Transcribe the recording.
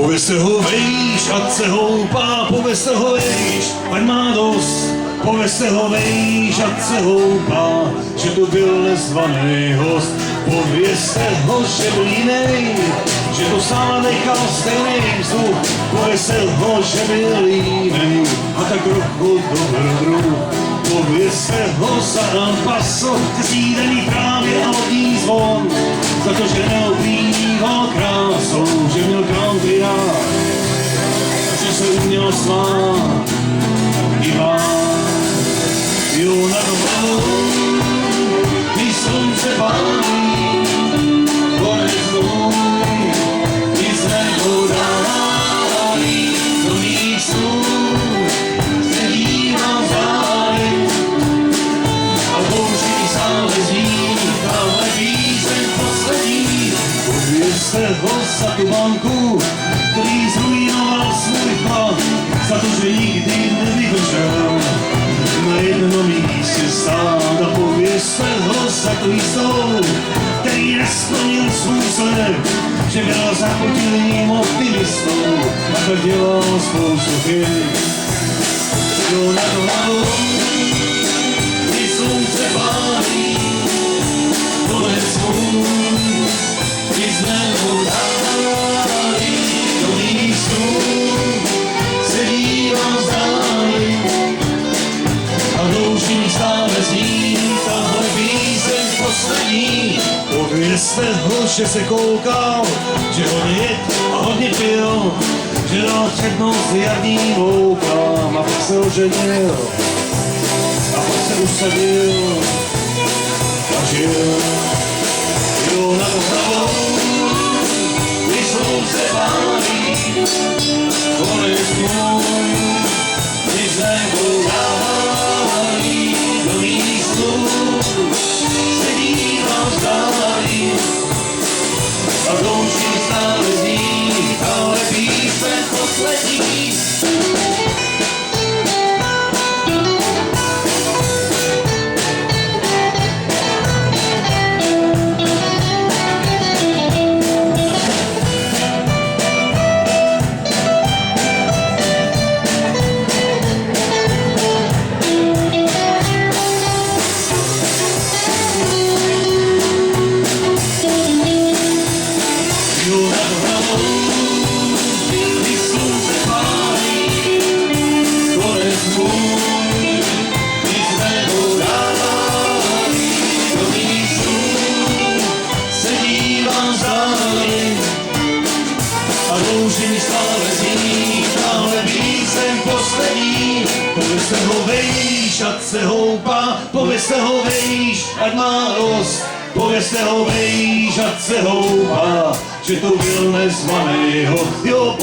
Povězte ho vejš, ať se houpá, povězte ho vejš, ať má dost. Povězte ho vejš, ať se houpá, že to byl nezvaný host. Povězte ho, že byl jiný, že to sám nechal stejný vzduch. Povězte ho, že byl jiný a tak trochu dobrodruh. Povězte ho za El Paso, zesídený právě a lodní zvon. Za to, že neobýval krásou, že měl country rád, že se uměl smát i vám. Jo, na dobu, když slunce pálí, konec můj, nic nepodálí, do mých snů se dívám zájem a bouří stále zní, tahle píseň poslední. Povězte ho za tu banku, který zrujnoval svůj chlap, za to, že nikdy nevydržel na jednom místě stát. A povězte ho za tu jistou, který nesplnil svůj slib, že byl zapotilým optimistou a tak dělal spoustu chyb. Jo, na to hlavu, když slunce pálí, konec můj, nic nepodálí, do mých snů se dívám zdáli a douší mi stále zní tahle píseň poslední. Povězte ho, že se koukal, že hodně jet a hodně pil, že dal přednost jarním loukám a pak se oženil a pak se usadil a žil. Jo, na to hlavou, když slunce pálí, konec můj, nic nepodálí, do mých snů se dívám vzdálí a douší stále zní tahle píseň poslední. Povězte ho vejš, ať se houpá, povězte ho vejš, ať má dost. Povězte ho vejš, ať se houpá, že to byl nezvaný host. Jo,